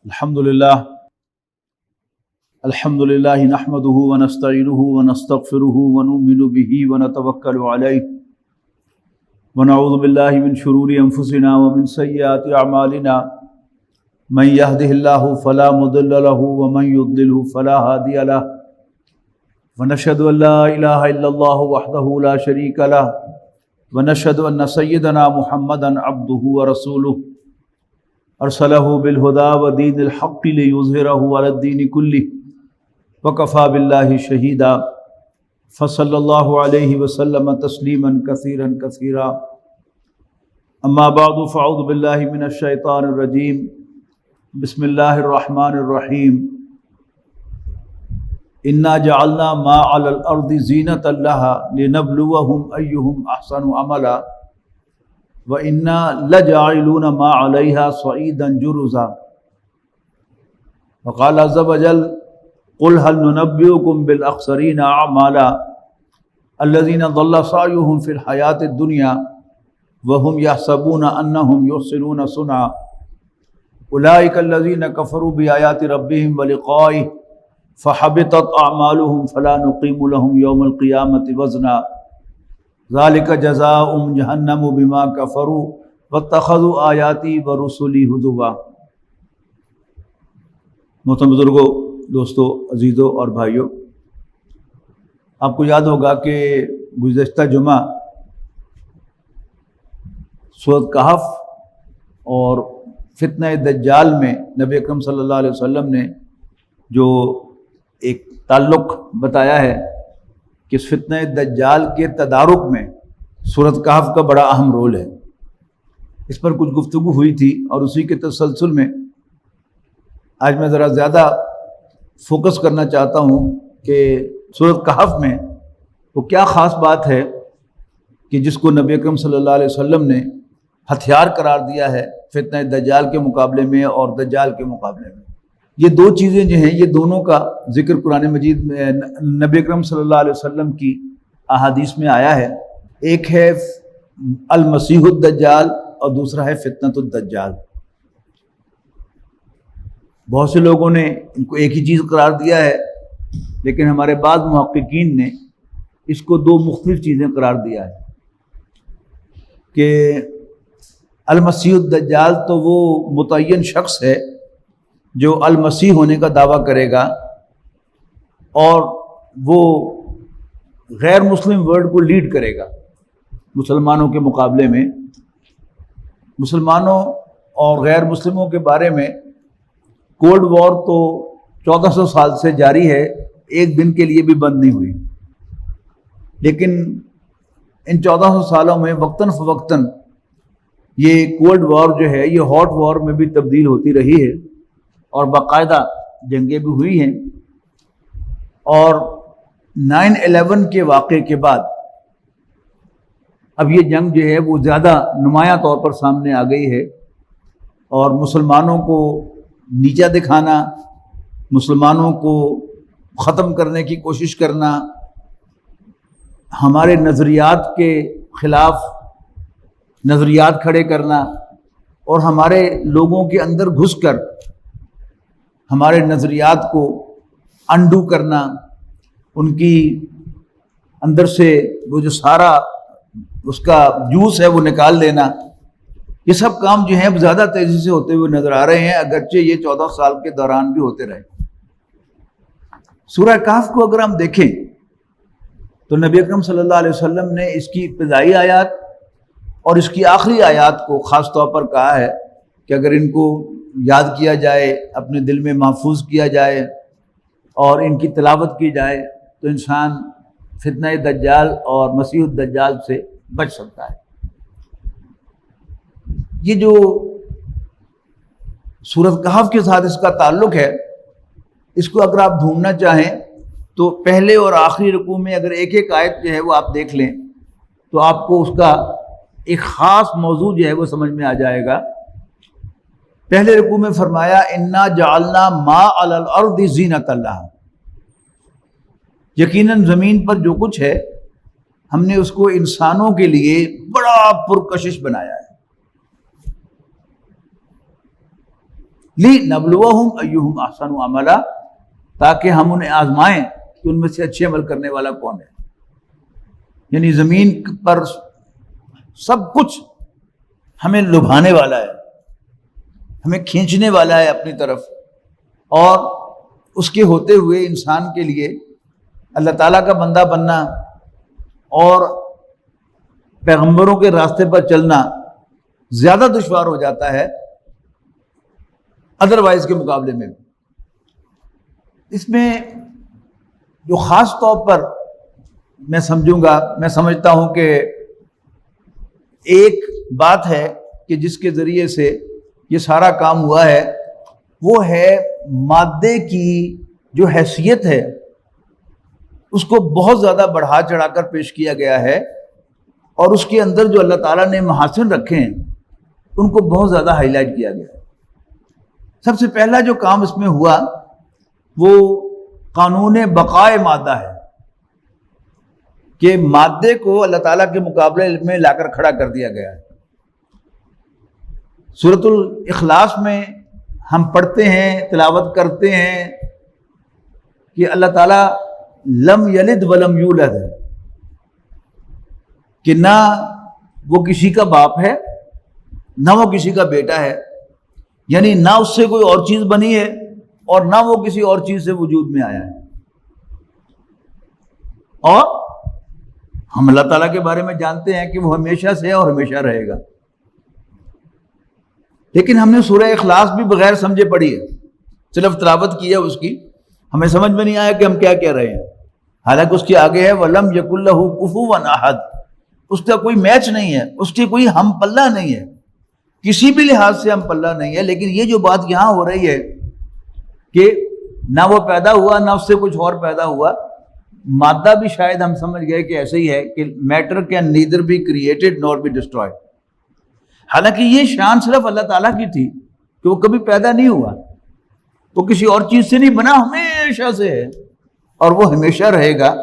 الحمدللہ نحمدہ ونستعینہ ونستغفرہ ونؤمن بہ ونتوکل علیہ ونعوذ باللہ من شرور انفسنا ومن سیئات اعمالنا من یہدہ اللہ فلا مضل لہ ومن یضلل فلا ہادی لہ ونشہد ان لا الہ الا اللہ وحدہ لا شریک لہ ونشہد ان سیدنا محمدا عبدہ ورسولہ ارسلہ بالہدی ودین الحق لیظہرہ علی الدین کلہ وکفی باللہ شہیدا فصلی اللہ علیہ وسلم تسلیما کثیرا کثیرا اما بعد فاعوذ باللہ من الشیطان الرجیم بسم اللہ الرحمن الرحیم انا جعلنا ما علی الارض زینۃ لہا لنبلوہم ایہم احسن عملا وَإِنَّا لَجَاعِلُونَ مَا عَلَيْهَا صَعِيدًا جُرُزًا وقال عز وجل قُلْ هَلْ نُنَبِّئُكُمْ بِالْأَخْسَرِينَ أَعْمَالًا الَّذِينَ ضَلَّ سَعْيُهُمْ فِي الْحَيَاةِ الدُّنْيَا وَهُمْ يَحْسَبُونَ أَنَّهُمْ يُحْسِنُونَ صُنْعًا أُولَئِكَ الَّذِينَ كَفَرُوا بِآيَاتِ رَبِّهِمْ وَلِقَائِهِ فَحَبِطَتْ أَعْمَالُهُمْ فَلَا نُقِيمُ لَهُمْ يَوْمَ الْقِيَامَةِ وَزْنًا ذالک جزاؤہم جہنم بما کفروا واتخذوا آیاتی ورسلی ہزوا۔ محترم بزرگوں، دوستو، عزیزوں اور بھائیوں، آپ کو یاد ہوگا کہ گزشتہ جمعہ سورۃ کہف اور فتنہ دجال میں نبی اکرم صلی اللہ علیہ وسلم نے جو ایک تعلق بتایا ہے کہ اس فتنہ دجال کے تدارک میں سورۃ کہف کا بڑا اہم رول ہے، اس پر کچھ گفتگو ہوئی تھی، اور اسی کے تسلسل میں آج میں ذرا زیادہ فوکس کرنا چاہتا ہوں کہ سورۃ کہف میں وہ کیا خاص بات ہے کہ جس کو نبی اکرم صلی اللہ علیہ وسلم نے ہتھیار قرار دیا ہے فتنہ دجال کے مقابلے میں اور دجال کے مقابلے میں۔ یہ دو چیزیں جو ہیں، یہ دونوں کا ذکر قرآن مجید میں نبی اکرم صلی اللہ علیہ وسلم کی احادیث میں آیا ہے۔ ایک ہے المسیح الدجال اور دوسرا ہے فتنۃ الدجال۔ بہت سے لوگوں نے ان کو ایک ہی چیز قرار دیا ہے، لیکن ہمارے بعض محققین نے اس کو دو مختلف چیزیں قرار دیا ہے کہ المسیح الدجال تو وہ متعین شخص ہے جو المسیح ہونے کا دعویٰ کرے گا، اور وہ غیر مسلم ورلڈ کو لیڈ کرے گا مسلمانوں کے مقابلے میں۔ مسلمانوں اور غیر مسلموں کے بارے میں کولڈ وار تو 1400 سال سے جاری ہے، ایک دن کے لیے بھی بند نہیں ہوئی، لیکن ان 1400 سالوں میں وقتاً فوقتاً یہ کولڈ وار جو ہے یہ ہاٹ وار میں بھی تبدیل ہوتی رہی ہے، اور باقاعدہ جنگیں بھی ہوئی ہیں۔ اور 9/11 کے واقعے کے بعد اب یہ جنگ جو ہے وہ زیادہ نمایاں طور پر سامنے آ گئی ہے، اور مسلمانوں کو نیچا دکھانا، مسلمانوں کو ختم کرنے کی کوشش کرنا، ہمارے نظریات کے خلاف نظریات کھڑے کرنا، اور ہمارے لوگوں کے اندر گھس کر ہمارے نظریات کو انڈو کرنا، ان کی اندر سے وہ جو سارا اس کا جوس ہے وہ نکال لینا، یہ سب کام جو ہیں زیادہ تیزی سے ہوتے ہوئے نظر آ رہے ہیں، اگرچہ یہ 14 سال کے دوران بھی ہوتے رہے۔ سورہ کہف کو اگر ہم دیکھیں تو نبی اکرم صلی اللہ علیہ وسلم نے اس کی ابتدائی آیات اور اس کی آخری آیات کو خاص طور پر کہا ہے کہ اگر ان کو یاد کیا جائے، اپنے دل میں محفوظ کیا جائے اور ان کی تلاوت کی جائے تو انسان فتنہ دجال اور مسیح الدجال سے بچ سکتا ہے۔ یہ جو سورۃ کہف کے ساتھ اس کا تعلق ہے، اس کو اگر آپ ڈھونڈنا چاہیں تو پہلے اور آخری رکوع میں اگر ایک ایک آیت جو ہے وہ آپ دیکھ لیں تو آپ کو اس کا ایک خاص موضوع جو ہے وہ سمجھ میں آ جائے گا۔ پہلے رکوع میں فرمایا انا جعلنا ما علی الارض زینۃ لہا، یقیناً زمین پر جو کچھ ہے ہم نے اس کو انسانوں کے لیے بڑا پرکشش بنایا ہے۔ لِنَبْلُوَهُمْ أَيُّهُمْ أَحْسَنُ عَمَلًا، تاکہ ہم انہیں آزمائیں کہ ان میں سے اچھے عمل کرنے والا کون ہے. یعنی زمین پر سب کچھ ہمیں لبھانے والا ہے، ہمیں کھینچنے والا ہے اپنی طرف، اور اس کے ہوتے ہوئے انسان کے لیے اللہ تعالیٰ کا بندہ بننا اور پیغمبروں کے راستے پر چلنا زیادہ دشوار ہو جاتا ہے ادروائز کے مقابلے میں. اس میں جو خاص طور پر میں سمجھتا ہوں کہ ایک بات ہے کہ جس کے ذریعے سے یہ سارا کام ہوا ہے، وہ ہے مادے کی جو حیثیت ہے اس کو بہت زیادہ بڑھا چڑھا کر پیش کیا گیا ہے، اور اس کے اندر جو اللہ تعالیٰ نے محاسن رکھے ہیں ان کو بہت زیادہ ہائی لائٹ کیا گیا ہے. سب سے پہلا جو کام اس میں ہوا وہ قانون بقائے مادہ ہے کہ مادے کو اللہ تعالیٰ کے مقابلے میں لا کر کھڑا کر دیا گیا ہے. سورۃ الاخلاص میں ہم پڑھتے ہیں، تلاوت کرتے ہیں کہ اللہ تعالیٰ لم یلد ولم یولد ہے، کہ نہ وہ کسی کا باپ ہے نہ وہ کسی کا بیٹا ہے، یعنی نہ اس سے کوئی اور چیز بنی ہے اور نہ وہ کسی اور چیز سے وجود میں آیا ہے. اور ہم اللہ تعالیٰ کے بارے میں جانتے ہیں کہ وہ ہمیشہ سے اور ہمیشہ رہے گا. لیکن ہم نے سورہ اخلاص بھی بغیر سمجھے پڑھی ہے، صرف تلاوت کی ہے اس کی، ہمیں سمجھ میں نہیں آیا کہ ہم کیا کہہ رہے ہیں. حالانکہ اس کے آگے ہے وَلَمْ يَكُنْ لَهُ كُفُوًا أَحَدٌ، اس کا کوئی میچ نہیں ہے، اس کی کوئی ہم پلہ نہیں ہے، کسی بھی لحاظ سے ہم پلہ نہیں ہے. لیکن یہ جو بات یہاں ہو رہی ہے کہ نہ وہ پیدا ہوا نہ اس سے کچھ اور پیدا ہوا، مادہ بھی شاید ہم سمجھ گئے کہ ایسے ہی ہے کہ matter can neither be created nor be destroyed. حالانکہ یہ شان صرف اللہ تعالیٰ کی تھی کہ وہ کبھی پیدا نہیں ہوا، وہ کسی اور چیز سے نہیں بنا، ہمیشہ سے ہے اور وہ ہمیشہ رہے گا.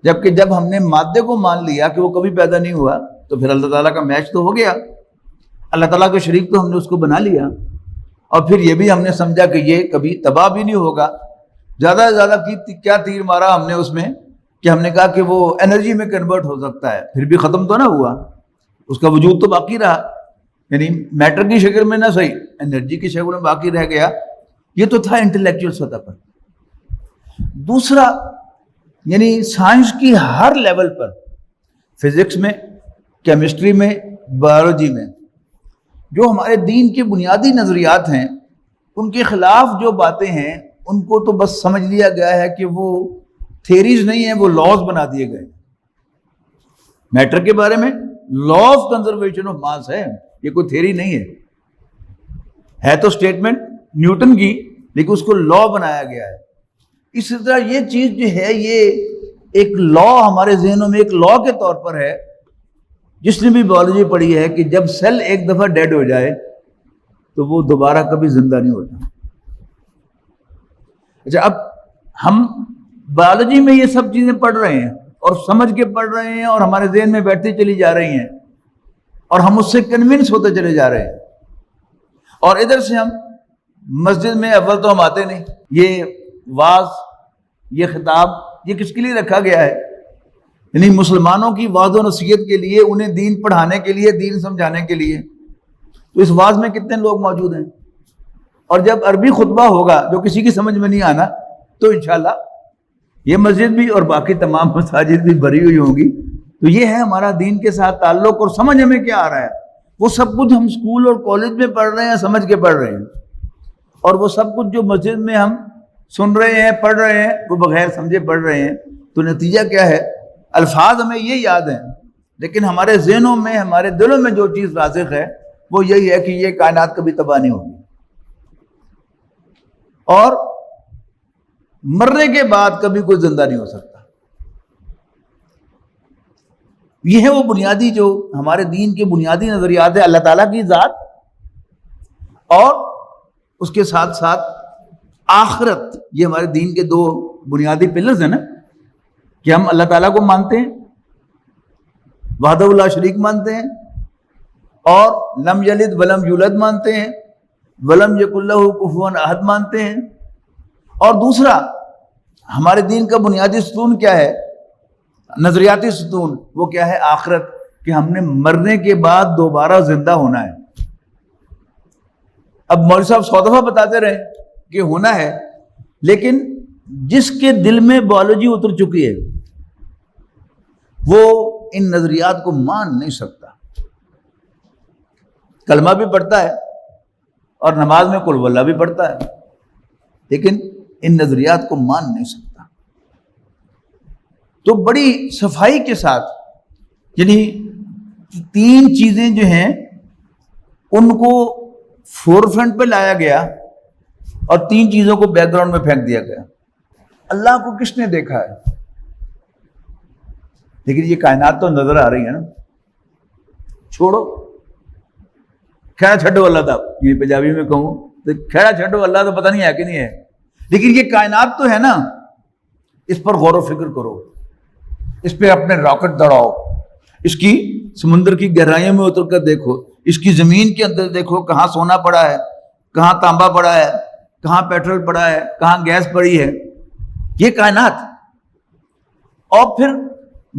جبکہ جب ہم نے مادے کو مان لیا کہ وہ کبھی پیدا نہیں ہوا تو پھر اللہ تعالیٰ کا میچ تو ہو گیا، اللہ تعالیٰ کا شریک تو ہم نے اس کو بنا لیا. اور پھر یہ بھی ہم نے سمجھا کہ یہ کبھی تباہ بھی نہیں ہوگا. زیادہ سے زیادہ کیا تیر مارا ہم نے اس میں کہ ہم نے کہا کہ وہ انرجی میں کنورٹ ہو سکتا ہے، پھر بھی ختم تو نہ ہوا، اس کا وجود تو باقی رہا، یعنی میٹر کی شکل میں نہ صحیح انرجی کی شکل میں باقی رہ گیا. یہ تو تھا انٹلیکچوئل سطح پر. دوسرا یعنی سائنس کی ہر لیول پر، فزکس میں، کیمسٹری میں، بایولوجی میں، جو ہمارے دین کے بنیادی نظریات ہیں ان کے خلاف جو باتیں ہیں ان کو تو بس سمجھ لیا گیا ہے کہ وہ تھیریز نہیں ہیں، وہ لاز بنا دیے گئے. میٹر کے بارے میں law of conservation of mass ہے، یہ کوئی تھیری نہیں ہے تو اسٹیٹمنٹ نیوٹن کی، لیکن اس کو لا بنایا گیا ہے. اسی طرح یہ چیز جو ہے یہ ایک لا ہمارے ذہنوں میں ایک لا کے طور پر ہے. جس نے بھی بایولوجی پڑھی ہے کہ جب سیل ایک دفعہ ڈیڈ ہو جائے تو وہ دوبارہ کبھی زندہ نہیں ہوتا. اچھا، اب ہم بایولوجی میں یہ سب چیزیں پڑھ رہے ہیں اور سمجھ کے پڑھ رہے ہیں اور ہمارے ذہن میں بیٹھتی چلی جا رہی ہیں اور ہم اس سے کنونس ہوتے چلے جا رہے ہیں. اور ادھر سے ہم مسجد میں اول تو ہم آتے نہیں. یہ واز، یہ خطاب، یہ کس کے لیے رکھا گیا ہے؟ یعنی مسلمانوں کی واز و نصیحت کے لیے، انہیں دین پڑھانے کے لیے، دین سمجھانے کے لیے. تو اس واز میں کتنے لوگ موجود ہیں؟ اور جب عربی خطبہ ہوگا جو کسی کی سمجھ میں نہیں آنا تو انشاءاللہ یہ مسجد بھی اور باقی تمام مساجد بھی بھری ہوئی ہوں گی. تو یہ ہے ہمارا دین کے ساتھ تعلق. اور سمجھ ہمیں کیا آ رہا ہے؟ وہ سب کچھ ہم اسکول اور کالج میں پڑھ رہے ہیں، سمجھ کے پڑھ رہے ہیں، اور وہ سب کچھ جو مسجد میں ہم سن رہے ہیں، پڑھ رہے ہیں، وہ بغیر سمجھے پڑھ رہے ہیں. تو نتیجہ کیا ہے؟ الفاظ ہمیں یہ یاد ہیں لیکن ہمارے ذہنوں میں، ہمارے دلوں میں جو چیز راسخ ہے وہ یہی ہے کہ یہ کائنات کبھی تباہ نہیں ہوگی، اور مرنے کے بعد کبھی کوئی زندہ نہیں ہو سکتا. یہ ہے وہ بنیادی جو ہمارے دین کے بنیادی نظریات ہے، اللہ تعالیٰ کی ذات اور اس کے ساتھ ساتھ آخرت. یہ ہمارے دین کے دو بنیادی پلرز ہیں نا، کہ ہم اللہ تعالیٰ کو مانتے ہیں، وحدہ لا شریک مانتے ہیں، اور لم یلد ولم یولد مانتے ہیں، ولم یکن لہ کفوا احد مانتے ہیں. اور دوسرا ہمارے دین کا بنیادی ستون کیا ہے؟ نظریاتی ستون. وہ کیا ہے؟ آخرت، کہ ہم نے مرنے کے بعد دوبارہ زندہ ہونا ہے. اب مولوی صاحب 100 دفعہ بتاتے رہے کہ ہونا ہے، لیکن جس کے دل میں بایولوجی اتر چکی ہے وہ ان نظریات کو مان نہیں سکتا. کلمہ بھی پڑھتا ہے اور نماز میں قل واللہ بھی پڑھتا ہے، لیکن ان نظریات کو مان نہیں سکتا. تو بڑی صفائی کے ساتھ یعنی 3 چیزیں جو ہیں ان کو فور فرنٹ پہ لایا گیا اور 3 چیزوں کو بیک گراؤنڈ میں پھینک دیا گیا. اللہ کو کس نے دیکھا ہے؟ لیکن یہ کائنات تو نظر آ رہی ہے نا. چھوڑو، کھیڑا چھڈو اللہ تھا، یہ پنجابی میں کہوں تو کھیڑا چھڈو اللہ تو پتہ نہیں ہے کہ نہیں ہے، لیکن یہ کائنات تو ہے نا. اس پر غور و فکر کرو، اس پہ اپنے راکٹ دوڑاؤ، اس کی سمندر کی گہرائیوں میں اتر کر دیکھو، اس کی زمین کے اندر دیکھو کہاں سونا پڑا ہے، کہاں تانبا پڑا ہے، کہاں پیٹرول پڑا ہے، کہاں گیس پڑی ہے. یہ کائنات. اور پھر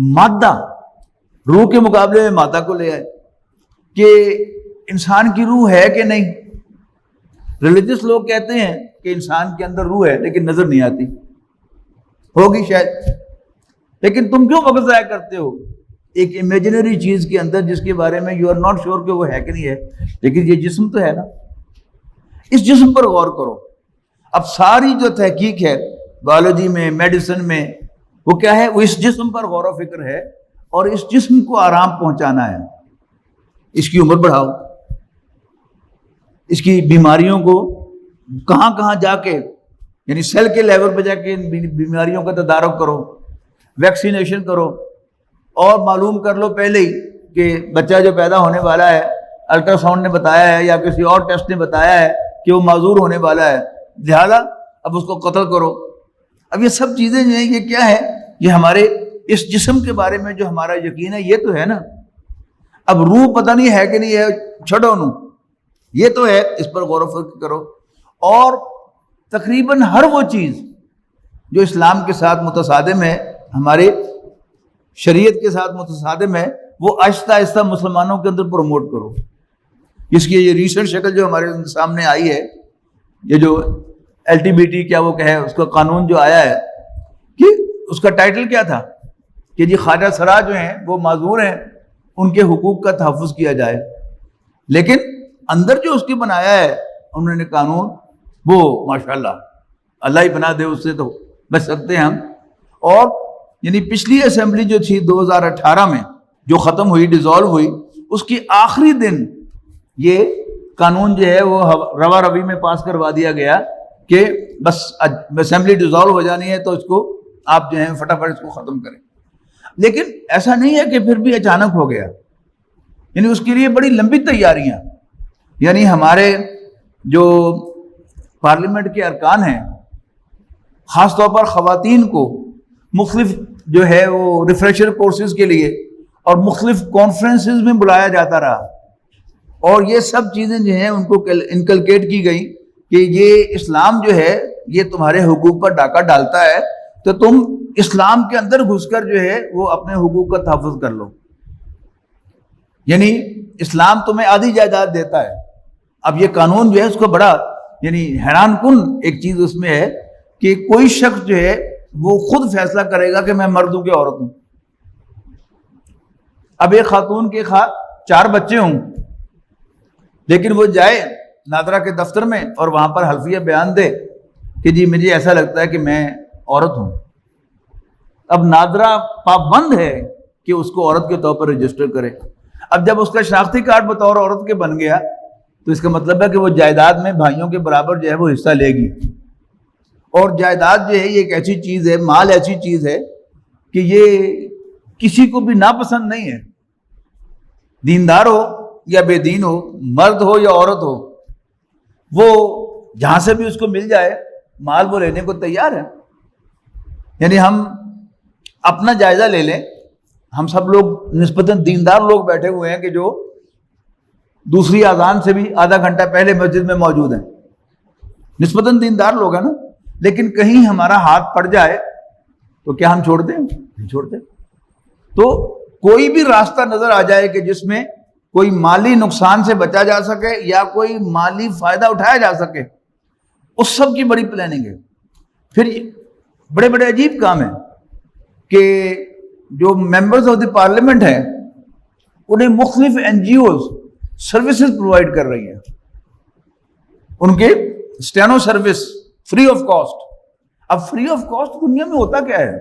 مادہ، روح کے مقابلے میں مادہ کو لے آئے کہ انسان کی روح ہے کہ نہیں. ریلیجس لوگ کہتے ہیں کہ انسان کے اندر روح ہے لیکن نظر نہیں آتی. ہوگی شاید، لیکن تم کیوں وقت ضائع کرتے ہو ایک امیجنری چیز کے اندر جس کے بارے میں یو آر ناٹ شیور کہ وہ ہے کہ نہیں ہے. لیکن یہ جسم تو ہے نا، اس جسم پر غور کرو. اب ساری جو تحقیق ہے بایولوجی میں، میڈیسن میں، وہ کیا ہے؟ وہ اس جسم پر غور و فکر ہے اور اس جسم کو آرام پہنچانا ہے. اس کی عمر بڑھاؤ، اس کی بیماریوں کو کہاں کہاں جا کے یعنی سیل کے لیول پہ جا کے بیماریوں کا تدارک کرو، ویکسینیشن کرو، اور معلوم کر لو پہلے ہی کہ بچہ جو پیدا ہونے والا ہے الٹرا ساؤنڈ نے بتایا ہے یا کسی اور ٹیسٹ نے بتایا ہے کہ وہ معذور ہونے والا ہے، لہذا اب اس کو قتل کرو. اب یہ سب چیزیں جو ہیں یہ کیا ہے؟ یہ ہمارے اس جسم کے بارے میں جو ہمارا یقین ہے یہ تو ہے نا. اب روح پتہ نہیں ہے کہ نہیں ہے، چھوڑو نو، یہ تو ہے، اس پر غور و فکر کرو. اور تقریباً ہر وہ چیز جو اسلام کے ساتھ متصادم ہے، ہمارے شریعت کے ساتھ متصادم ہے، وہ آہستہ آہستہ مسلمانوں کے اندر پروموٹ کرو. اس کی یہ ریسنٹ شکل جو ہمارے سامنے آئی ہے، یہ جو LTBT کیا وہ کہے اس کا قانون جو آیا ہے، کہ اس کا ٹائٹل کیا تھا کہ جی خواجہ سرا جو ہیں وہ معذور ہیں، ان کے حقوق کا تحفظ کیا جائے. لیکن اندر جو اس کی بنایا ہے انہوں نے قانون، وہ ماشاءاللہ اللہ ہی بنا دے، اس سے تو بچ سکتے ہیں ہم. اور یعنی پچھلی اسمبلی جو تھی 2018 میں جو ختم ہوئی، ڈیزالو ہوئی، اس کی آخری دن یہ قانون جو ہے وہ روا روی میں پاس کروا دیا گیا کہ بس اسمبلی ڈیزالو ہو جانی ہے تو اس کو آپ جو ہیں فٹافٹ اس کو ختم کریں. لیکن ایسا نہیں ہے کہ پھر بھی اچانک ہو گیا، یعنی اس کے لیے بڑی لمبی تیاریاں، یعنی ہمارے جو پارلیمنٹ کے ارکان ہیں، خاص طور پر خواتین کو مختلف جو ہے وہ ریفریشر کورسز کے لیے اور مختلف کانفرنسز میں بلایا جاتا رہا، اور یہ سب چیزیں جو ہیں ان کو انکلکیٹ کی گئی کہ یہ اسلام جو ہے یہ تمہارے حقوق پر ڈاکہ ڈالتا ہے، تو تم اسلام کے اندر گھس کر جو ہے وہ اپنے حقوق کا تحفظ کر لو. یعنی اسلام تمہیں آدھی جائیداد دیتا ہے. اب یہ قانون جو ہے اس کو بڑا یعنی حیران کن ایک چیز اس میں ہے کہ کوئی شخص جو ہے وہ خود فیصلہ کرے گا کہ میں مرد ہوں کہ عورت ہوں. اب ایک خاتون کے 4 بچے ہوں، لیکن وہ جائے نادرا کے دفتر میں اور وہاں پر حلفیہ بیان دے کہ جی مجھے ایسا لگتا ہے کہ میں عورت ہوں. اب نادرا پابند ہے کہ اس کو عورت کے طور پر رجسٹر کرے. اب جب اس کا شناختی کارڈ بطور عورت کے بن گیا تو اس کا مطلب ہے کہ وہ جائیداد میں بھائیوں کے برابر جو ہے وہ حصہ لے گی. اور جائیداد جو ہے یہ ایک ایسی چیز ہے، مال ایسی چیز ہے کہ یہ کسی کو بھی ناپسند نہیں ہے، دیندار ہو یا بے دین ہو، مرد ہو یا عورت ہو، وہ جہاں سے بھی اس کو مل جائے مال وہ لینے کو تیار ہے. یعنی ہم اپنا جائزہ لے لیں، ہم سب لوگ نسبتاً دیندار لوگ بیٹھے ہوئے ہیں کہ جو دوسری اذان سے بھی آدھا گھنٹہ پہلے مسجد میں موجود ہیں، نسبتاً دیندار لوگ ہیں نا، لیکن کہیں ہمارا ہاتھ پڑ جائے تو کیا ہم چھوڑ دیں؟ نہیں چھوڑتے۔ تو کوئی بھی راستہ نظر آ جائے کہ جس میں کوئی مالی نقصان سے بچا جا سکے یا کوئی مالی فائدہ اٹھایا جا سکے، اس سب کی بڑی پلاننگ ہے۔ پھر بڑے بڑے عجیب کام ہیں کہ جو ممبرز آف دی پارلیمنٹ ہیں انہیں مختلف N G Os services provide کر رہی ہیں، ان کے steno service free of cost. اب فری آف کاسٹ دنیا میں ہوتا کیا ہے؟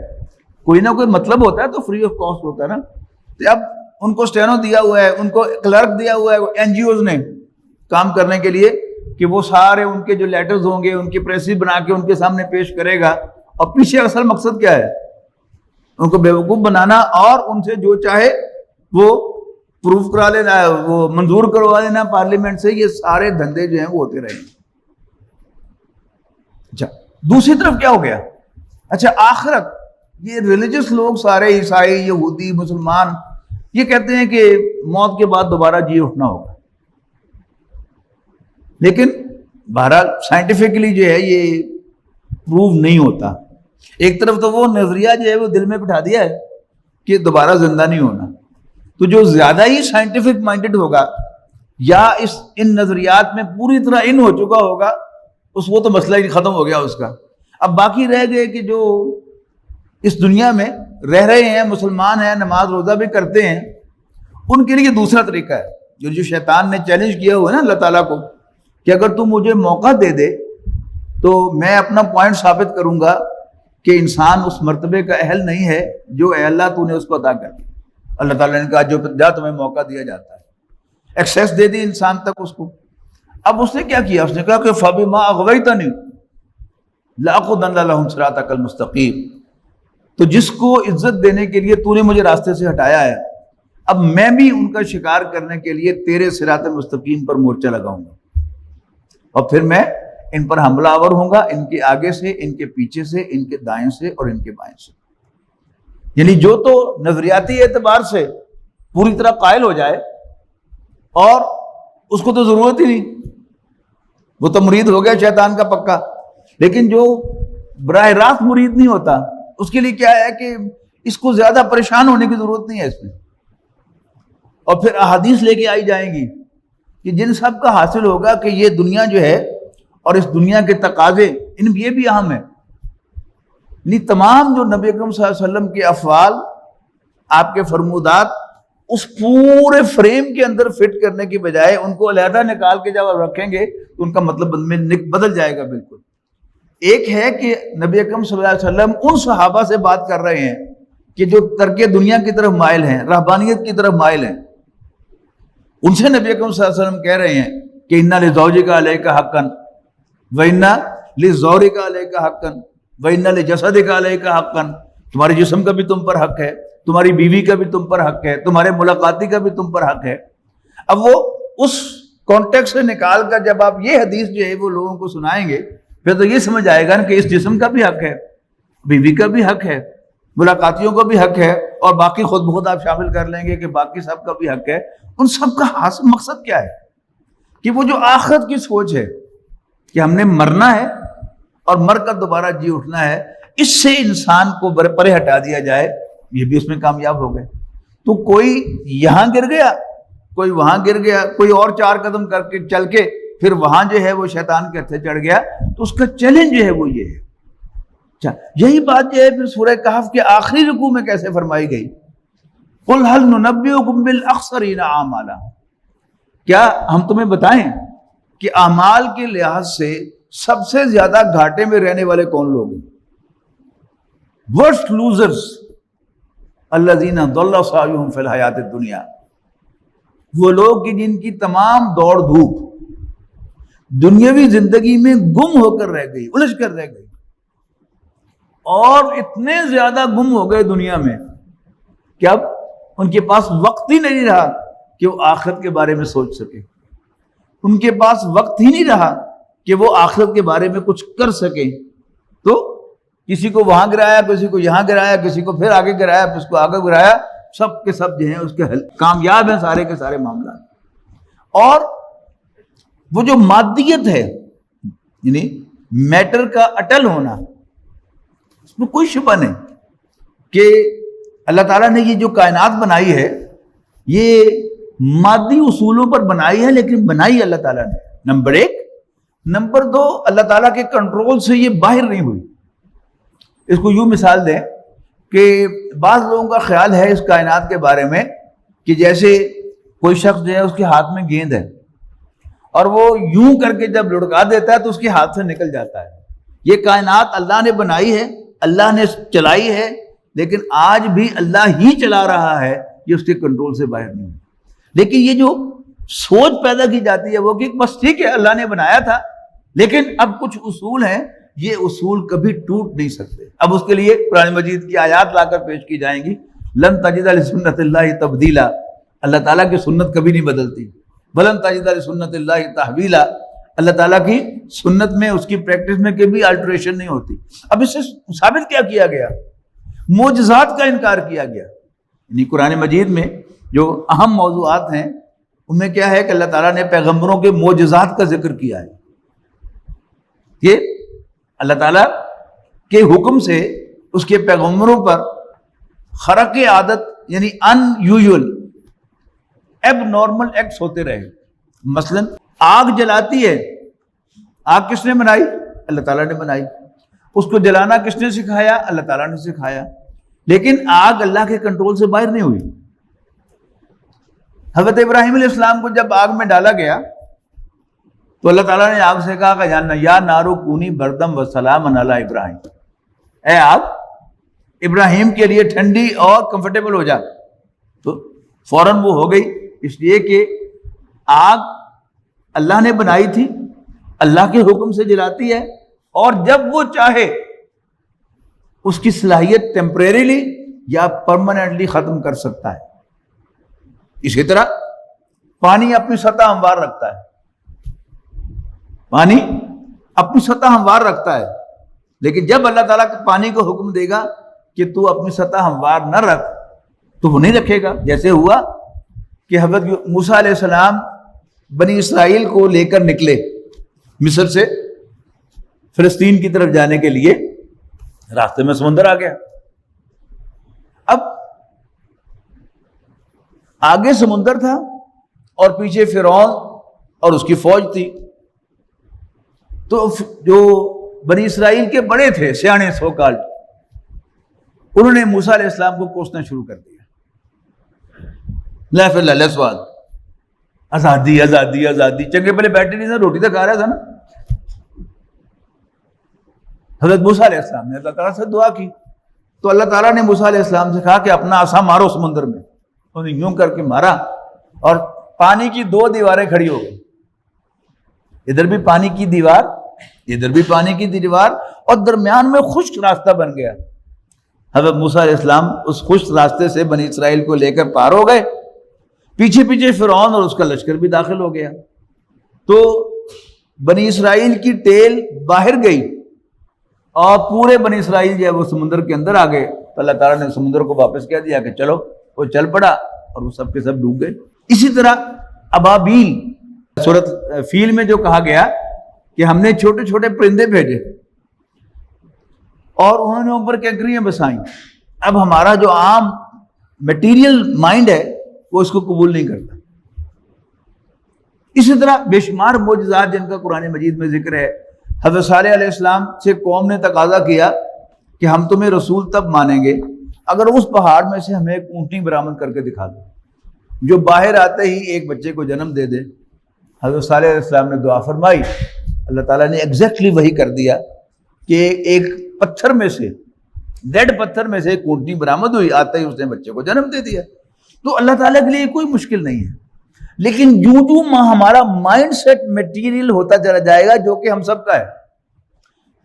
کوئی نہ کوئی مطلب ہوتا ہے تو فری آف کاسٹ ہوتا ہے نا۔ تو اب ان کو اسٹینو دیا ہوا ہے، ان کو کلرک دیا ہوا ہے این جی اوز نے کام کرنے کے لیے کہ وہ سارے ان کے جو لیٹرز ہوں گے ان کی پریسز بنا کے ان کے سامنے پیش کرے گا، اور پیچھے اصل مقصد کیا ہے؟ ان کو بیوقوف بنانا اور ان سے جو چاہے وہ پروف کرا لینا، وہ منظور کروا لینا پارلیمنٹ سے۔ یہ سارے دھندے جو ہیں وہ ہوتے رہیں گے۔ اچھا دوسری طرف کیا ہو گیا؟ اچھا آخرت، یہ ریلیجس لوگ سارے عیسائی یہودی مسلمان یہ کہتے ہیں کہ موت کے بعد دوبارہ جی اٹھنا ہوگا، لیکن بہرحال سائنٹیفکلی جو ہے یہ پروو نہیں ہوتا۔ ایک طرف تو وہ نظریہ جو ہے وہ دل میں بٹھا دیا ہے کہ دوبارہ زندہ نہیں ہونا، تو جو زیادہ ہی سائنٹیفک مائنڈڈ ہوگا یا ان نظریات میں پوری طرح ان ہو چکا ہوگا، وہ تو مسئلہ ہی ختم ہو گیا اس کا۔ اب باقی رہ گئے کہ جو اس دنیا میں رہ رہے ہیں، مسلمان ہیں، نماز روزہ بھی کرتے ہیں، ان کے لیے دوسرا طریقہ ہے جو شیطان نے چیلنج کیا ہوا ہے نا اللہ تعالیٰ کو کہ اگر تم مجھے موقع دے دے تو میں اپنا پوائنٹ ثابت کروں گا کہ انسان اس مرتبے کا اہل نہیں ہے جو اے اللہ تو نے اس کو عطا کر دی۔ اللہ تعالیٰ نے کہا جو جا تمہیں موقع دیا جاتا ہے، ایکسیس دے دی انسان تک اس کو۔ اب اس نے کیا کیا؟ اس نے کہا کہ فَبِمَا أَغْوَيْتَنِي لَأَقْعُدَنَّ لَهُمْ صِرَاطَكَ الْمُسْتَقِيمَ، تو جس کو عزت دینے کے لیے تو نے مجھے راستے سے ہٹایا ہے، اب میں بھی ان کا شکار کرنے کے لیے تیرے صراط مستقیم پر مورچہ لگاؤں گا، اور پھر میں ان پر حملہ آور ہوں گا، ان کے آگے سے، ان کے پیچھے سے، ان کے دائیں سے اور ان کے بائیں سے۔ یعنی جو تو نظریاتی اعتبار سے پوری طرح قائل ہو جائے اور اس کو تو ضرورت ہی نہیں، وہ تو مرید ہو گیا شیطان کا پکا، لیکن جو براہ راست مرید نہیں ہوتا اس کے لیے کیا ہے کہ اس کو زیادہ پریشان ہونے کی ضرورت نہیں ہے اس میں۔ اور پھر احادیث لے کے آئی جائیں گی کہ جن سب کا حاصل ہوگا کہ یہ دنیا جو ہے اور اس دنیا کے تقاضے یہ بھی اہم ہے، یعنی تمام جو نبی اکرم صلی اللہ علیہ وسلم کے افعال، آپ کے فرمودات اس پورے فریم کے اندر فٹ کرنے کی بجائے ان کو علیحدہ نکال کے جب آپ رکھیں گے تو ان کا مطلب بدل جائے گا بالکل۔ ایک ہے کہ نبی اکرم صلی اللہ علیہ وسلم ان صحابہ سے بات کر رہے ہیں کہ جو ترک دنیا کی طرف مائل ہیں، رہبانیت کی طرف مائل ہیں، ان سے نبی اکرم صلی اللہ علیہ وسلم کہہ رہے ہیں کہ اِنَّ لِزَوْجِكَ عَلَيْكَ حَقًّا وَإِنَّ لِزَوْرِكَ عَلَيْكَ حَقًّا وَإِنَّ لِجَسَدِكَ عَلَيْكَ حَقًّا، تمہارے جسم کا بھی تم پر حق ہے، تمہاری بیوی کا بھی تم پر حق ہے، تمہارے ملاقاتی کا بھی تم پر حق ہے۔ اب وہ اس کانٹیکسٹ سے نکال کر جب آپ یہ حدیث جو ہے وہ لوگوں کو سنائیں گے پھر تو یہ سمجھ آئے گا کہ اس جسم کا بھی حق ہے، بیوی کا بھی حق ہے، ملاقاتیوں کا بھی حق ہے، اور باقی خود بخود آپ شامل کر لیں گے کہ باقی سب کا بھی حق ہے۔ ان سب کا حاصل مقصد کیا ہے؟ کہ وہ جو آخرت کی سوچ ہے کہ ہم نے مرنا ہے اور مر کر دوبارہ جی اٹھنا ہے، اس سے انسان کو پرے ہٹا دیا جائے، یہ بھی اس میں کامیاب ہو گئے۔ تو کوئی یہاں گر گیا، کوئی وہاں گر گیا، کوئی اور 4 قدم کر کے چل کے پھر وہاں جو ہے وہ شیطان کے ہتھے چڑھ گیا، تو اس کا چیلنج جو ہے وہ یہ ہے۔ اچھا یہی بات جو ہے پھر سورہ کہف کے آخری رکوع میں کیسے فرمائی گئی؟ قُلْ هَلْ نُنَبِّئُكُم بِالْأَخْسَرِينَ أَعْمَالًا، کیا ہم تمہیں بتائیں کہ اعمال کے لحاظ سے سب سے زیادہ گھاٹے میں رہنے والے کون لوگ ہیں؟ ورسٹ لوزرز الذین ضل سعیہم فی الحیات الدنیا، وہ لوگ کہ جن کی تمام دوڑ دھوپ دنیاوی زندگی میں گم ہو کر رہ گئی، الجھ کر رہ گئی، اور اتنے زیادہ گم ہو گئے دنیا میں کہ اب ان کے پاس وقت ہی نہیں رہا کہ وہ آخرت کے بارے میں سوچ سکے، ان کے پاس وقت ہی نہیں رہا کہ وہ آخرت کے بارے میں کچھ کر سکیں۔ تو کسی کو وہاں گرایا، کسی کو یہاں گرایا، کسی کو پھر آگے گرایا، پھر اس کو آگے گرایا، سب کے سب جو ہیں اس کے کامیاب ہیں سارے کے سارے معاملات۔ اور وہ جو مادیت ہے یعنی میٹر کا اٹل ہونا، اس میں کوئی شبہ نہیں کہ اللہ تعالیٰ نے یہ جو کائنات بنائی ہے یہ مادی اصولوں پر بنائی ہے، لیکن بنائی اللہ تعالیٰ نے، نمبر ایک۔ نمبر دو، اللہ تعالیٰ کے کنٹرول سے یہ باہر نہیں ہوئی۔ اس کو یوں مثال دیں کہ بعض لوگوں کا خیال ہے اس کائنات کے بارے میں کہ جیسے کوئی شخص جو ہے اس کے ہاتھ میں گیند ہے اور وہ یوں کر کے جب لڑکا دیتا ہے تو اس کے ہاتھ سے نکل جاتا ہے۔ یہ کائنات اللہ نے بنائی ہے، اللہ نے چلائی ہے، لیکن آج بھی اللہ ہی چلا رہا ہے، یہ اس کے کنٹرول سے باہر نہیں ہے۔ لیکن یہ جو سوچ پیدا کی جاتی ہے وہ کہ بس ٹھیک ہے اللہ نے بنایا تھا، لیکن اب کچھ اصول ہیں، یہ اصول کبھی ٹوٹ نہیں سکتے۔ اب اس کے لیے قرآن مجید کی آیات لا کر پیش کی جائیں گی۔ لن تجد لسنت اللہ تبدیلا، اللہ تعالیٰ کی سنت کبھی نہیں بدلتی۔ ولن تجد لسنت اللہ تحویلا، اللہ تعالیٰ کی سنت میں، اس کی پریکٹس میں کبھی الٹریشن نہیں ہوتی۔ اب اس سے ثابت کیا کیا گیا؟ معجزات کا انکار کیا گیا۔ یعنی قرآن مجید میں جو اہم موضوعات ہیں ان میں کیا ہے کہ اللہ تعالیٰ نے پیغمبروں کے معجزات کا ذکر کیا ہے کہ اللہ تعالیٰ کے حکم سے اس کے پیغمبروں پر خرق عادت یعنی ان یوزول ایب نارمل ایکٹس ہوتے رہے۔ مثلا آگ جلاتی ہے، آگ کس نے بنائی؟ اللہ تعالیٰ نے بنائی۔ اس کو جلانا کس نے سکھایا؟ اللہ تعالیٰ نے سکھایا، لیکن آگ اللہ کے کنٹرول سے باہر نہیں ہوئی۔ حضرت ابراہیم علیہ السلام کو جب آگ میں ڈالا گیا تو اللہ تعالیٰ نے آگ سے کہا کہ جاننا یا نارو کونی بردم و سلام علی ابراہیم، اے آگ ابراہیم کے لیے ٹھنڈی اور کمفرٹیبل ہو جا۔ تو فوراً وہ ہو گئی، اس لیے کہ آگ اللہ نے بنائی تھی، اللہ کے حکم سے جلاتی ہے، اور جب وہ چاہے اس کی صلاحیت ٹیمپریریلی یا پرماننٹلی ختم کر سکتا ہے۔ اسی طرح پانی اپنی سطح ہموار رکھتا ہے، پانی اپنی سطح ہموار رکھتا ہے، لیکن جب اللہ تعالیٰ پانی کو حکم دے گا کہ تو اپنی سطح ہموار نہ رکھ تو وہ نہیں رکھے گا۔ جیسے ہوا کہ حضرت موسیٰ علیہ السلام بنی اسرائیل کو لے کر نکلے مصر سے فلسطین کی طرف جانے کے لیے، راستے میں سمندر آ گیا۔ اب آگے سمندر تھا اور پیچھے فرعون اور اس کی فوج تھی، تو جو بنی اسرائیل کے بڑے تھے سیانے سو کال، انہوں نے موسیٰ علیہ السلام کو کوسنا شروع کر دیا، لا فی اللہ سوال، آزادی آزادی آزادی۔ چنگے پہلے بیٹھے نہیں تھا، روٹی تو کھا رہا تھا نا۔ حضرت موسیٰ علیہ السلام نے اللہ تعالیٰ سے دعا کی تو اللہ تعالیٰ نے موسیٰ علیہ السلام سے کہا کہ اپنا عصا مارو سمندر میں۔ انہوں نے یوں کر کے مارا اور پانی کی دو دیواریں کھڑی ہو گئی، ادھر بھی پانی کی دیوار، ادھر بھی پانی کی دیوار، اور درمیان میں خشک راستہ بن گیا۔ حضرت موسیٰ علیہ السلام اس خشک راستے سے بنی اسرائیل کو لے کر پار ہو گئے، پیچھے پیچھے فرعون اور اس کا لشکر بھی داخل ہو گیا۔ تو بنی اسرائیل کی ٹیل باہر گئی اور پورے بنی اسرائیل جو ہے وہ سمندر کے اندر آ گئے، تو اللہ تعالیٰ نے سمندر کو واپس کہہ دیا کہ چلو، وہ چل پڑا اور وہ سب کے سب ڈوب گئے۔ اسی طرح ابابیل، سورۃ فیل میں جو کہا گیا کہ ہم نے چھوٹے چھوٹے پرندے بھیجے اور انہوں نے اوپر کینکریاں بسائیں۔ اب ہمارا جو عام میٹیریل مائنڈ ہے وہ اس کو قبول نہیں کرتا۔ اسی طرح بے شمار معجزات جن کا قرآن مجید میں ذکر ہے۔ حضرت صالح علیہ السلام سے قوم نے تقاضا کیا کہ ہم تمہیں رسول تب مانیں گے اگر اس پہاڑ میں سے ہمیں ایک اونٹنی برآمد کر کے دکھا دو جو باہر آتے ہی ایک بچے کو جنم دے دے۔ حضرت صالح علیہ السلام نے دعا فرمائی، اللہ تعالیٰ نے ایگزیکٹلی وہی کر دیا کہ ایک پتھر میں سے، ڈیڈ پتھر میں سے ایک اونٹنی برآمد ہوئی، آتے ہی اس نے بچے کو جنم دے دیا۔ تو اللہ تعالیٰ کے لیے کوئی مشکل نہیں ہے، لیکن جو ہمارا مائنڈ سیٹ میٹیریل ہوتا چلا جائے گا جو کہ ہم سب کا ہے۔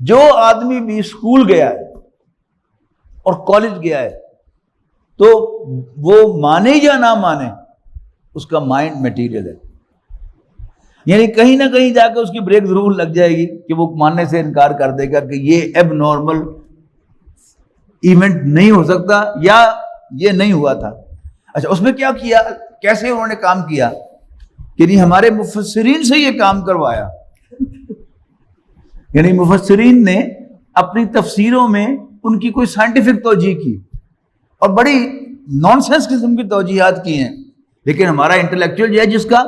جو آدمی بھی اسکول گیا ہے اور کالج گیا ہے تو وہ مانے یا نہ مانے اس کا مائنڈ میٹیریل ہے، یعنی کہیں نہ کہیں جا کے اس کی بریک ضرور لگ جائے گی کہ وہ ماننے سے انکار کر دے گا کہ یہ ایب نارمل ایونٹ نہیں ہو سکتا یا یہ نہیں ہوا تھا۔ اچھا، اس میں کیا کیا، کیسے انہوں نے کام کیا؟ کہ نہیں ہمارے مفسرین سے یہ کام کروایا. یعنی مفسرین نے اپنی تفسیروں میں ان کی کوئی سائنٹیفک توجیہ کی اور بڑی نان سینس قسم کی توجیحات کی ہیں، لیکن ہمارا انٹلیکچوئل جو ہے جس کا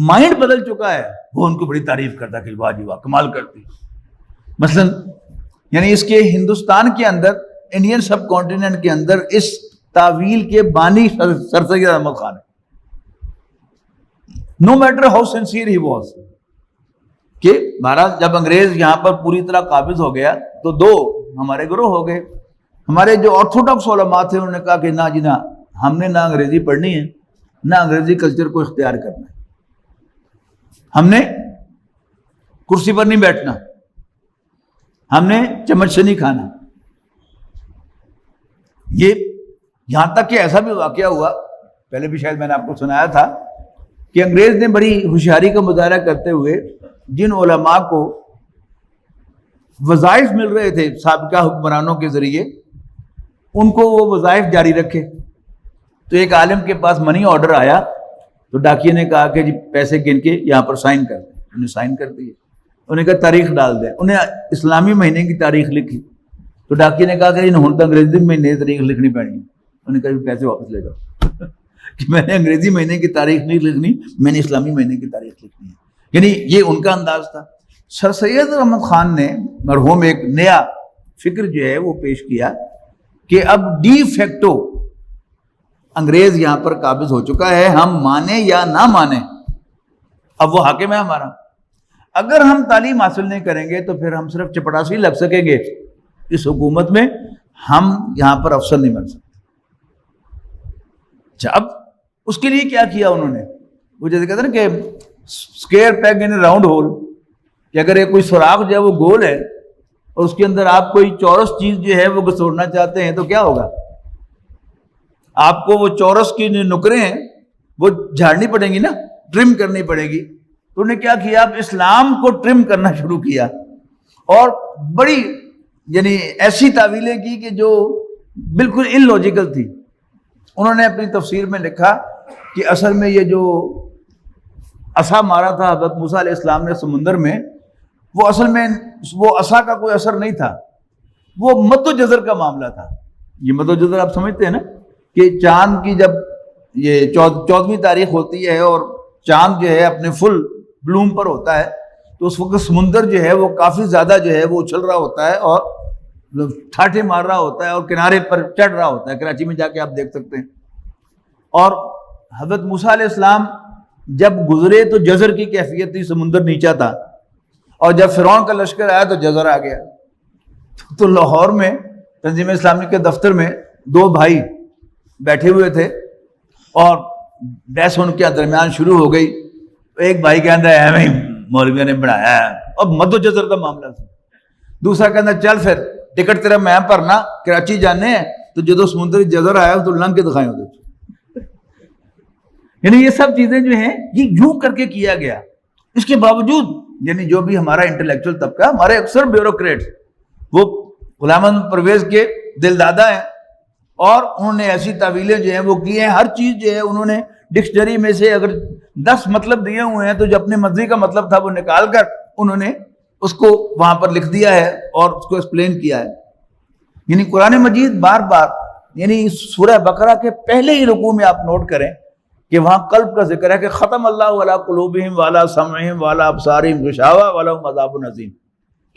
مائنڈ بدل چکا ہے وہ ان کو بڑی تعریف کرتا ہے کہ واہ جی واہ کمال کرتی. مثلا یعنی اس کے ہندوستان کے اندر، انڈین سب کانٹیننٹ کے اندر اس تعویل کے بانی سر سید احمد خان ہے. No matter how sincere he was, کہ مہاراج جب انگریز یہاں پر پوری طرح قابض ہو گیا تو دو ہمارے گروہ ہو گئے. ہمارے جو آرتھوڈاکس علماء تھے انہوں نے کہا کہ نہ جی نہ، ہم نے نہ انگریزی پڑھنی ہے نہ انگریزی کلچر کو اختیار کرنا ہے، ہم نے کرسی پر نہیں بیٹھنا، ہم نے چمچ سے نہیں کھانا. یہ یہاں تک کہ ایسا بھی واقعہ ہوا، پہلے بھی شاید میں نے آپ کو سنایا تھا، کہ انگریز نے بڑی ہوشیاری کا مظاہرہ کرتے ہوئے جن علماء کو وظائف مل رہے تھے سابقہ حکمرانوں کے ذریعے ان کو وہ وظائف جاری رکھے. تو ایک عالم کے پاس منی آرڈر آیا تو ڈاکیے نے کہا کہ جی پیسے گن کے یہاں پر سائن کر دیں. انہوں نے سائن کر دیے. انہوں نے کہا تاریخ ڈال دیں. انہیں اسلامی مہینے کی تاریخ لکھی تو ڈاکیے نے کہا کہ ہوں تو انگریزی مہینے کی تاریخ لکھنی پڑنی ہے. انہوں نے کہا پیسے واپس لے جاؤ کہ میں نے انگریزی مہینے کی تاریخ نہیں لکھنی، میں نے اسلامی مہینے کی تاریخ لکھنی ہے. یعنی یہ ان کا انداز تھا. سر سید احمد خان نے مرحوم ایک نیا فکر جو ہے وہ پیش کیا کہ اب ڈی فیکٹو انگریز یہاں پر قابض ہو چکا ہے، ہم مانیں یا نہ مانیں اب وہ حاکم ہے ہمارا. اگر ہم تعلیم حاصل نہیں کریں گے تو پھر ہم صرف چپڑاسی لگ سکیں گے اس حکومت میں، ہم یہاں پر افسر نہیں بن سکتے. اچھا اب اس کے لیے کیا کیا انہوں نے؟ وہ جیسے کہتے ہیں نا کہ اسکیئر پیگ ان راؤنڈ ہول، کہ اگر یہ کوئی سوراخ جو ہے وہ گول ہے اور اس کے اندر آپ کوئی چورس چیز جو ہے وہ گھسوڑنا چاہتے ہیں تو کیا ہوگا؟ آپ کو وہ چورس کی جو نکریں ہیں وہ جھاڑنی پڑیں گی نا، ٹرم کرنی پڑے گی. تو انہوں نے کیا کیا؟ اب اسلام کو ٹرم کرنا شروع کیا اور بڑی یعنی ایسی تعویلیں کی کہ جو بالکل ان لوجیکل تھی. انہوں نے اپنی تفسیر میں لکھا کہ اصل میں یہ جو عصا مارا تھا حضرت موسیٰ علیہ السلام نے سمندر میں، وہ اصل میں وہ عصا کا کوئی اثر نہیں تھا، وہ مد و جزر کا معاملہ تھا. یہ مد و جزر آپ سمجھتے ہیں نا کہ چاند کی جب یہ 14ویں تاریخ ہوتی ہے اور چاند جو ہے اپنے فل بلوم پر ہوتا ہے تو اس وقت سمندر جو ہے وہ کافی زیادہ جو ہے وہ اچھل رہا ہوتا ہے اور ٹھاٹھے مار رہا ہوتا ہے اور کنارے پر چڑھ رہا ہوتا ہے. کراچی میں جا کے آپ دیکھ سکتے ہیں. اور حضرت موسیٰ علیہ السلام جب گزرے تو جزر کی کیفیت تھی، سمندر نیچا تھا، اور جب فرعون کا لشکر آیا تو جزر آ گیا. تو لاہور میں تنظیم اسلامی کے دفتر میں دو بھائی بیٹھے ہوئے تھے اور بحث ان کے درمیان شروع ہو گئی. ایک بھائی کہتا ہے ہمیں مولویوں نے بڑھایا ہے، اب مد و جزر کا معاملہ تھا. دوسرا کہتا چل پھر ٹکٹ تیرا میں بھرنا، کراچی جانے ہیں تو جدو سمندری جزر آیا تو لنگ کے دکھائیں ہوتے. یعنی یہ سب چیزیں جو ہیں یہ یوں کر کے کیا گیا. اس کے باوجود یعنی جو بھی ہمارا انٹلیکچوئل طبقہ، ہمارے اکثر بیوروکریٹس وہ غلام احمد پرویز کے دل دادا ہیں اور انہوں نے ایسی تعویلیں جو ہیں وہ کی ہیں. ہر چیز جو ہے انہوں نے ڈکشنری میں سے اگر 10 مطلب دیے ہوئے ہیں تو جو اپنے مرضی کا مطلب تھا وہ نکال کر انہوں نے اس کو وہاں پر لکھ دیا ہے اور اس کو ایکسپلین کیا ہے. یعنی قرآن مجید بار بار یعنی سورہ بقرہ کے پہلے ہی رکوع میں آپ نوٹ کریں کہ وہاں قلب کا ذکر ہے کہ ختم اللہ علی قلوبہم وعلی سمعہم وعلی ابصارہم غشاوہ ولہم عذاب عظیم،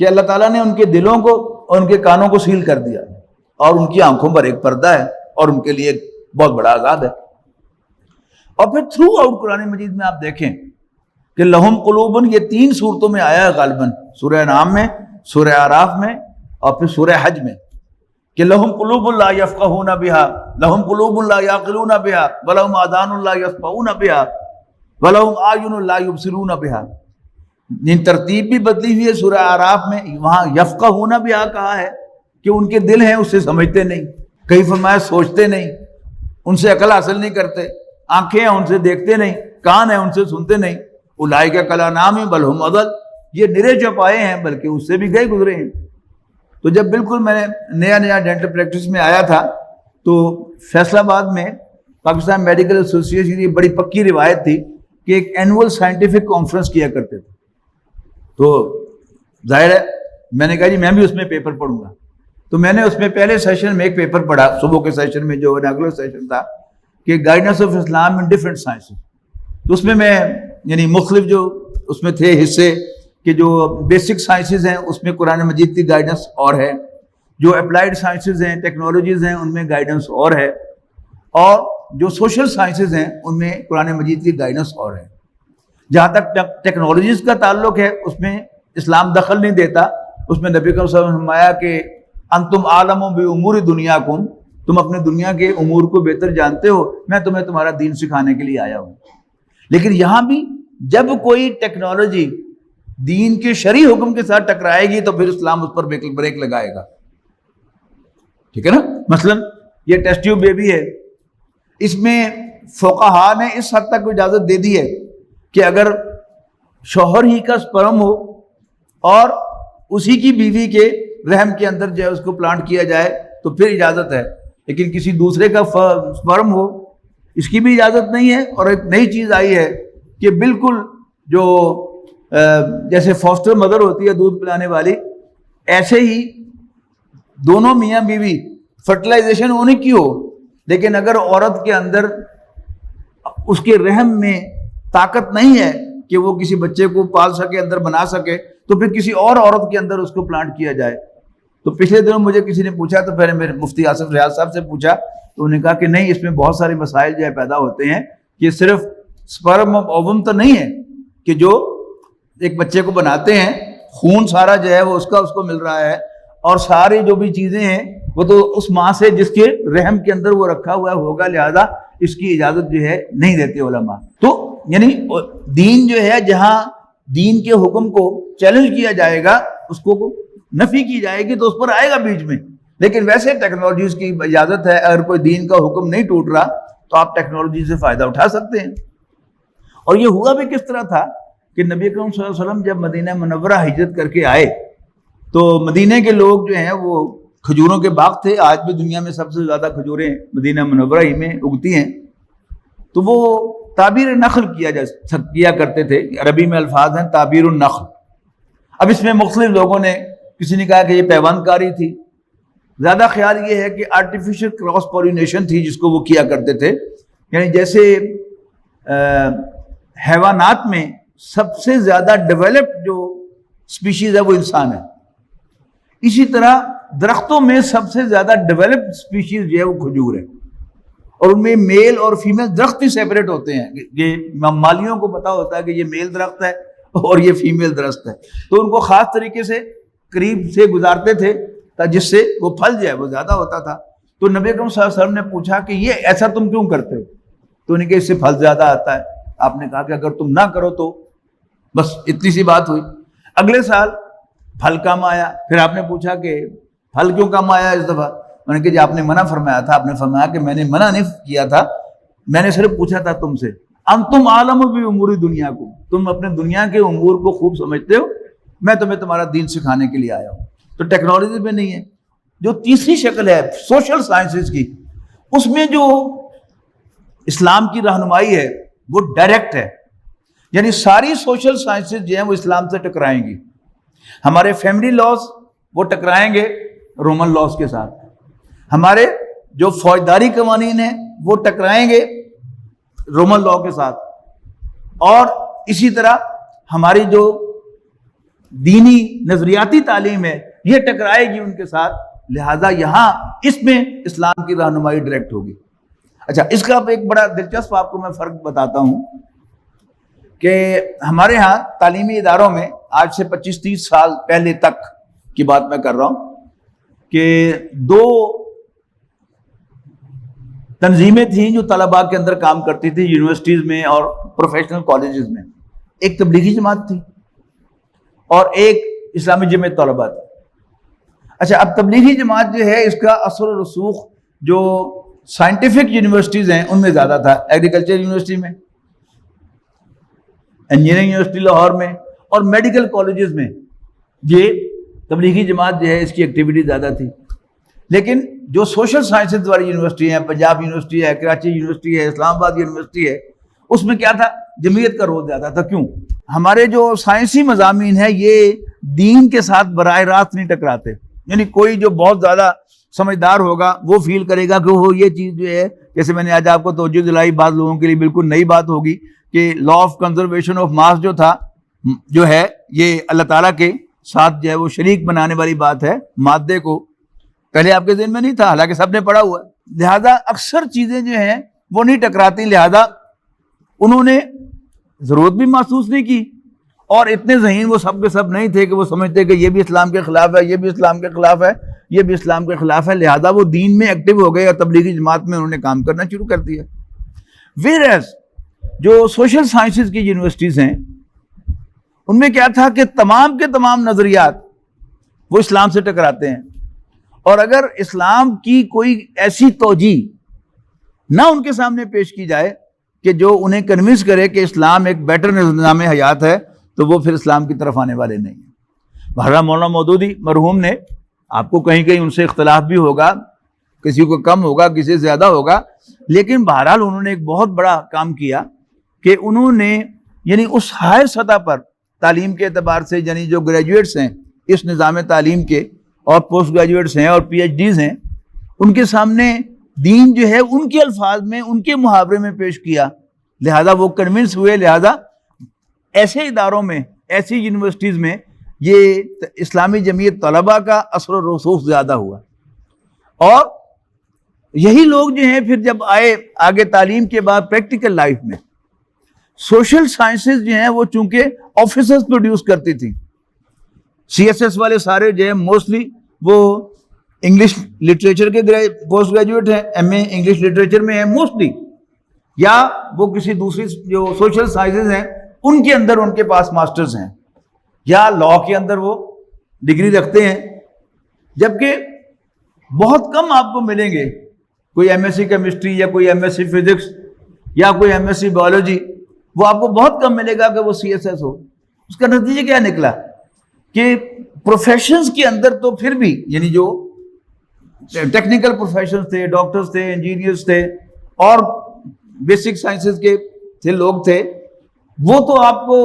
کہ اللہ تعالیٰ نے ان کے دلوں کو اور ان کے کانوں کو سیل کر دیا اور ان کی آنکھوں پر ایک پردہ ہے اور ان کے لیے ایک بہت بڑا عذاب ہے. اور پھر تھرو آؤٹ قرآن مجید میں آپ دیکھیں کہ لہم قلوب، یہ 3 صورتوں میں آیا ہے غالباً، سورہ انعام میں، سورہ اعراف میں اور پھر سورہ حج میں، کہ لہم قلوب لا یفقہون بہا، لہم قلوب لا یعقلون بہا، ولہم آذان لا یسمعون بہا، ولہم اعین لا یبصرون بہا. ترتیب بھی بدلی ہوئی ہے. سورہ اعراف میں وہاں یفقہون بہا کہا ہے کہ ان کے دل ہیں اس سے سمجھتے نہیں، کہیں فرمایا سوچتے نہیں، ان سے عقل حاصل نہیں کرتے، آنکھیں ہیں ان سے دیکھتے نہیں، کان ہیں ان سے سنتے نہیں. اولئک کالانعام بل ہم اضل، یہ نرے چوپائے ہیں بلکہ اس سے بھی گئے گزرے ہیں. تو جب بالکل میں نے نیا ڈینٹل پریکٹس میں آیا تھا تو فیصل آباد میں پاکستان میڈیکل ایسوسی ایشن کی بڑی پکی روایت تھی کہ ایک اینول سائنٹیفک کانفرنس کیا کرتے تھے. تو ظاہر ہے میں نے کہا جی میں بھی اس میں پیپر پڑھوں گا. تو میں نے اس میں پہلے سیشن میں ایک پیپر پڑھا, صبح کے سیشن میں جو ریگولر سیشن تھا, کہ guidance of Islam in different sciences. تو اس میں یعنی مختلف جو اس میں تھے حصے, کہ جو بیسک سائنسز ہیں اس میں قرآن مجید کی گائیڈنس اور ہے, جو اپلائیڈ سائنسز ہیں ٹیکنالوجیز ہیں ان میں گائیڈنس اور ہے, اور جو سوشل سائنسز ہیں ان میں قرآن مجید کی گائیڈنس اور ہے. جہاں تک ٹیکنالوجیز کا تعلق ہے اس میں اسلام دخل نہیں دیتا. اس میں نبی کریم صلی اللہ علیہ وسلم نے فرمایا کہ انتم عالم بامور دنیاکم, تم اپنے دنیا کے امور کو بہتر جانتے ہو, میں تمہیں تمہارا دین سکھانے کے لیے آیا ہوں. لیکن یہاں بھی جب کوئی ٹیکنالوجی دین کے شرعی حکم کے ساتھ ٹکرائے گی تو پھر اسلام اس پر بریک لگائے گا. ٹھیک ہے نا. مثلا یہ ٹیسٹ ٹیوب بیبی ہے, اس میں فقہا نے اس حد تک اجازت دے دی ہے کہ اگر شوہر ہی کا سپرم ہو اور اسی کی بیوی کے رحم کے اندر جو ہے اس کو پلانٹ کیا جائے تو پھر اجازت ہے, لیکن کسی دوسرے کا سپرم ہو اس کی بھی اجازت نہیں ہے. اور ایک نئی چیز آئی ہے کہ بالکل جو جیسے فاسٹر مدر ہوتی ہے دودھ پلانے والی, ایسے ہی دونوں میاں بیوی فرٹیلائزیشن انہیں کی ہو, لیکن اگر عورت کے اندر اس کے رحم میں طاقت نہیں ہے کہ وہ کسی بچے کو پال سکے, اندر بنا سکے, تو پھر کسی اور عورت کے اندر اس کو پلانٹ کیا جائے. تو پچھلے دنوں مجھے کسی نے پوچھا, تو پہلے میرے مفتی آصف ریاض صاحب سے پوچھا, تو انہوں نے کہا کہ نہیں, اس میں بہت سارے مسائل جو ہے پیدا ہوتے ہیں, کہ صرف سپرم اووم تو نہیں ہے کہ جو ایک بچے کو بناتے ہیں, خون سارا جو ہے وہ اس کو مل رہا ہے, اور ساری جو بھی چیزیں ہیں وہ تو اس ماں سے جس کے رحم کے اندر وہ رکھا ہوا ہوگا, لہذا اس کی اجازت جو ہے نہیں دیتے علماء. تو یعنی دین جو ہے جہاں دین کے حکم کو چیلنج کیا جائے گا, اس کو نفی کی جائے گی, تو اس پر آئے گا بیچ میں. لیکن ویسے ٹیکنالوجیز کی اجازت ہے, اگر کوئی دین کا حکم نہیں ٹوٹ رہا تو آپ ٹیکنالوجی سے فائدہ اٹھا سکتے ہیں. اور یہ ہوا بھی کس طرح تھا کہ نبی اکرم صلی اللہ علیہ وسلم جب مدینہ منورہ ہجرت کر کے آئے تو مدینہ کے لوگ جو ہیں وہ کھجوروں کے باغ تھے. آج بھی دنیا میں سب سے زیادہ کھجوریں مدینہ منورہ ہی میں اگتی ہیں. تو وہ تعبیر نخل کیا کرتے تھے, عربی میں الفاظ ہیں تعبیر النخل. اب اس میں مختلف لوگوں نے, کسی نے کہا کہ یہ پیوند کاری تھی, زیادہ خیال یہ ہے کہ آرٹیفیشل کراس پولینیشن تھی جس کو وہ کیا کرتے تھے. یعنی جیسے حیوانات میں سب سے زیادہ ڈیولپڈ جو سپیشیز ہے وہ انسان ہے, اسی طرح درختوں میں سب سے زیادہ ڈیولپڈ سپیشیز جو ہے وہ کھجور ہے. اور ان میں میل اور فیمیل درخت ہی سیپریٹ ہوتے ہیں. یہ مالیوں کو پتا ہوتا ہے کہ یہ میل درخت ہے اور یہ فیمیل درخت ہے, تو ان کو خاص طریقے سے قریب سے گزارتے تھے جس سے وہ پھل جو ہے وہ زیادہ ہوتا تھا. تو نبی اکرم صلی اللہ علیہ وسلم نے پوچھا کہ یہ ایسا تم کیوں کرتے ہو؟ تو انہیں کہ اس سے پھل زیادہ آتا ہے. آپ نے کہا کہ اگر تم نہ کرو تو بس اتنی سی بات ہوئی. اگلے سال پھل کم آیا, پھر آپ نے پوچھا کہ پھل کیوں کم آیا اس دفعہ؟ انہوں نے کہا جی آپ نے منع فرمایا تھا. آپ نے فرمایا کہ میں نے منع نہیں کیا تھا, میں نے صرف پوچھا تھا تم سے, انتم عالم بامور دنیاکم, تم اپنے دنیا کے امور کو خوب سمجھتے ہو, میں تمہیں تمہارا دین سکھانے کے لیے آیا ہوں. تو ٹیکنالوجی میں نہیں ہے. جو تیسری شکل ہے سوشل سائنسز کی, اس میں جو اسلام کی رہنمائی ہے وہ ڈائریکٹ ہے. یعنی ساری سوشل سائنسز جو ہیں وہ اسلام سے ٹکرائیں گی. ہمارے فیملی لاز وہ ٹکرائیں گے رومن لاز کے ساتھ, ہمارے جو فوجداری قوانین ہیں وہ ٹکرائیں گے رومن لا کے ساتھ, اور اسی طرح ہماری جو دینی نظریاتی تعلیم ہے یہ ٹکرائے گی ان کے ساتھ. لہذا یہاں اس میں اسلام کی رہنمائی ڈائریکٹ ہوگی. اچھا, اس کا ایک بڑا دلچسپ آپ کو میں فرق بتاتا ہوں کہ ہمارے ہاں تعلیمی اداروں میں آج سے 25-30 سال پہلے تک کی بات میں کر رہا ہوں کہ دو تنظیمیں تھیں جو طلباء کے اندر کام کرتی تھی یونیورسٹیز میں اور پروفیشنل کالجز میں. ایک تبلیغی جماعت تھی اور ایک اسلامی جمعیت طلباء تھی. اچھا, اب تبلیغی جماعت جو ہے اس کا اثر و رسوخ جو سائنٹیفک یونیورسٹیز ہیں ان میں زیادہ تھا, ایگریکلچر یونیورسٹی میں, انجینئرنگ یونیورسٹی لاہور میں, اور میڈیکل کالجز میں یہ تبلیغی جماعت جو ہے اس کی ایکٹیویٹی زیادہ تھی. لیکن جو سوشل سائنسز والی یونیورسٹی ہیں, پنجاب یونیورسٹی ہے, کراچی یونیورسٹی ہے, اسلام آباد یونیورسٹی ہے, اس میں کیا تھا جمعیت کا رول زیادہ تھا. کیوں؟ ہمارے جو سائنسی مضامین ہیں یہ دین کے ساتھ براہ راست نہیں ٹکراتے. یعنی کوئی جو بہت زیادہ سمجھدار ہوگا وہ فیل کرے گا کہ وہ یہ چیز جو ہے، جیسے میں نے آج آپ کو توجہ دلائی، بعض لوگوں کے لیے بالکل نئی بات ہوگی کہ law of conservation of mass جو تھا، جو ہے یہ اللہ تعالیٰ کے ساتھ جو ہے وہ شریک بنانے والی بات ہے مادے کو. پہلے آپ کے ذہن میں نہیں تھا، حالانکہ سب نے پڑھا ہوا ہے. لہذا اکثر چیزیں جو ہیں وہ نہیں ٹکراتی. لہذا انہوں نے ضرورت بھی محسوس نہیں کی، اور اتنے ذہین وہ سب کے سب نہیں تھے کہ وہ سمجھتے کہ یہ بھی اسلام کے خلاف ہے، یہ بھی اسلام کے خلاف ہے، یہ بھی اسلام کے خلاف ہے. لہذا وہ دین میں ایکٹیو ہو گئے اور تبلیغی جماعت میں انہوں نے کام کرنا شروع کر دیا. ویئرز جو سوشل سائنسز کی یونیورسٹیز ہیں ان میں کیا تھا کہ تمام کے تمام نظریات وہ اسلام سے ٹکراتے ہیں، اور اگر اسلام کی کوئی ایسی توجیہ نہ ان کے سامنے پیش کی جائے کہ جو انہیں کنونس کرے کہ اسلام ایک بیٹر نظام حیات ہے، تو وہ پھر اسلام کی طرف آنے والے نہیں ہیں. بہرحال مولانا مودودی مرحوم نے، آپ کو کہیں کہیں ان سے اختلاف بھی ہوگا، کسی کو کم ہوگا، کسی سے زیادہ ہوگا، لیکن بہرحال انہوں نے ایک بہت بڑا کام کیا کہ انہوں نے یعنی اس ہائر سطح پر تعلیم کے اعتبار سے، یعنی جو گریجویٹس ہیں اس نظام تعلیم کے اور پوسٹ گریجویٹس ہیں اور پی ایچ ڈیز ہیں، ان کے سامنے دین جو ہے ان کے الفاظ میں، ان کے محاورے میں پیش کیا. لہذا وہ کنونس ہوئے. لہذا ایسے اداروں میں، ایسی یونیورسٹیز میں یہ اسلامی جمعیت طلباء کا اثر و رسوخ زیادہ ہوا. اور یہی لوگ جو ہیں پھر جب آئے آگے تعلیم کے بعد پریکٹیکل لائف میں، سوشل سائنسز جو ہیں وہ چونکہ آفیسرز پروڈیوس کرتی تھیں. سی ایس ایس والے سارے جو ہیں موسٹلی وہ انگلش لٹریچر کے پوسٹ گریجویٹ ہیں، ایم اے انگلش لٹریچر میں ہیں موسٹلی، یا وہ کسی دوسری جو سوشل سائنسز ہیں ان کے اندر ان کے پاس ماسٹرز ہیں، یا لا کے اندر وہ ڈگری رکھتے ہیں. جبکہ بہت کم آپ کو ملیں گے کوئی ایم ایس سی کیمسٹری یا کوئی ایم ایس سی فزکس یا کوئی ایم ایس سی بایولوجی، وہ آپ کو بہت کم ملے گا کہ وہ سی ایس ایس ہو. اس کا نتیجہ کیا نکلا کہ پروفیشنز کے اندر تو پھر بھی، یعنی جو ٹیکنیکل پروفیشنز تھے، ڈاکٹرز تھے، انجینئرز تھے اور بیسک سائنسز کے تھے لوگ تھے، وہ تو آپ کو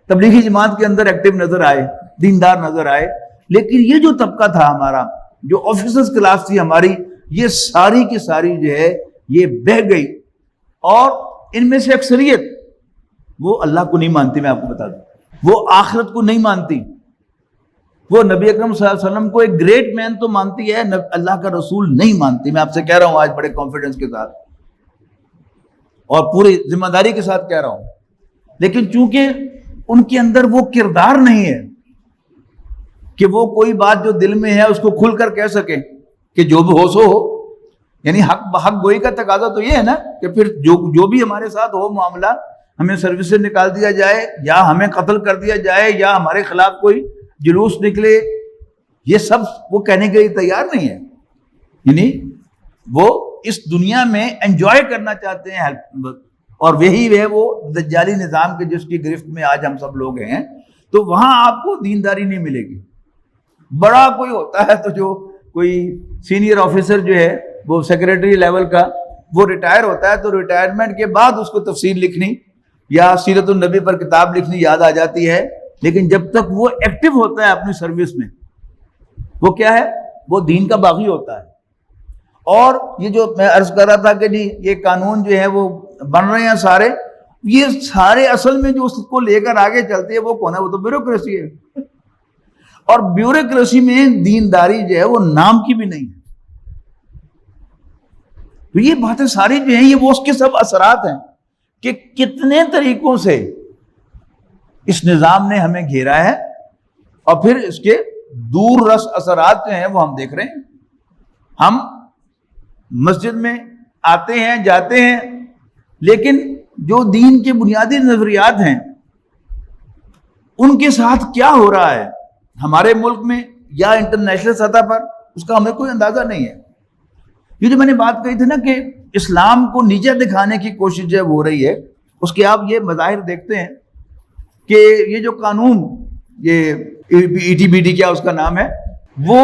تبلیغی جماعت کے اندر ایکٹیو نظر آئے، دیندار نظر آئے. لیکن یہ جو طبقہ تھا ہمارا، جو آفیسرز کلاس تھی ہماری، یہ ساری کی ساری جو ہے یہ بہہ گئی. اور ان میں سے اکثریت وہ اللہ کو نہیں مانتی. میں آپ کو بتا دوں، وہ آخرت کو نہیں مانتی. وہ نبی اکرم صلی اللہ علیہ وسلم کو ایک گریٹ مین تو مانتی ہے، اللہ کا رسول نہیں مانتی. میں آپ سے کہہ رہا ہوں آج بڑے کانفیڈنس کے ساتھ اور پوری ذمہ داری کے ساتھ کہہ رہا ہوں. لیکن چونکہ ان کے اندر وہ کردار نہیں ہے کہ وہ کوئی بات جو دل میں ہے اس کو کھل کر کہہ سکے کہ جو بھی ہو سو ہو. یعنی حق گوئی کا تقاضا تو یہ ہے نا کہ پھر جو بھی ہمارے ساتھ ہو معاملہ، ہمیں سروس سے نکال دیا جائے یا ہمیں قتل کر دیا جائے یا ہمارے خلاف کوئی جلوس نکلے، یہ سب وہ کہنے کے لیے تیار نہیں ہے. یعنی وہ اس دنیا میں انجوائے کرنا چاہتے ہیں، اور وہی ہے وہ دجالی نظام کے جس کی گرفت میں آج ہم سب لوگ ہیں. تو وہاں آپ کو دینداری نہیں ملے گی. بڑا کوئی ہوتا ہے تو جو کوئی سینئر آفیسر جو ہے وہ سیکریٹری لیول کا، وہ ریٹائر ہوتا ہے تو ریٹائرمنٹ کے بعد اس کو تفسیر لکھنی یا سیرت النبی پر کتاب لکھنی یاد آ جاتی ہے. لیکن جب تک وہ ایکٹیو ہوتا ہے اپنی سروس میں، وہ کیا ہے، وہ دین کا باغی ہوتا ہے. اور یہ جو میں عرض کر رہا تھا کہ جی یہ قانون جو ہے وہ بن رہے ہیں سارے، یہ سارے اصل میں جو اس کو لے کر آگے چلتے ہیں وہ کون ہے؟ وہ تو بیوروکریسی ہے. اور بیوروکریسی میں دینداری جو ہے وہ نام کی بھی نہیں ہے. تو یہ باتیں ساری جو ہیں یہ وہ اس کے سب اثرات ہیں کہ کتنے طریقوں سے اس نظام نے ہمیں گھیرا ہے، اور پھر اس کے دور رس اثرات جو ہیں وہ ہم دیکھ رہے ہیں. ہم مسجد میں آتے ہیں، جاتے ہیں، لیکن جو دین کے بنیادی نظریات ہیں ان کے ساتھ کیا ہو رہا ہے ہمارے ملک میں یا انٹرنیشنل سطح پر، اس کا ہمیں کوئی اندازہ نہیں ہے. یہ جو میں نے بات کہی تھی نا کہ اسلام کو نیچے دکھانے کی کوشش جو ہو رہی ہے، اس کے آپ یہ مظاہر دیکھتے ہیں کہ یہ جو قانون، یہ ای ٹی بی ٹی کیا اس کا نام ہے، وہ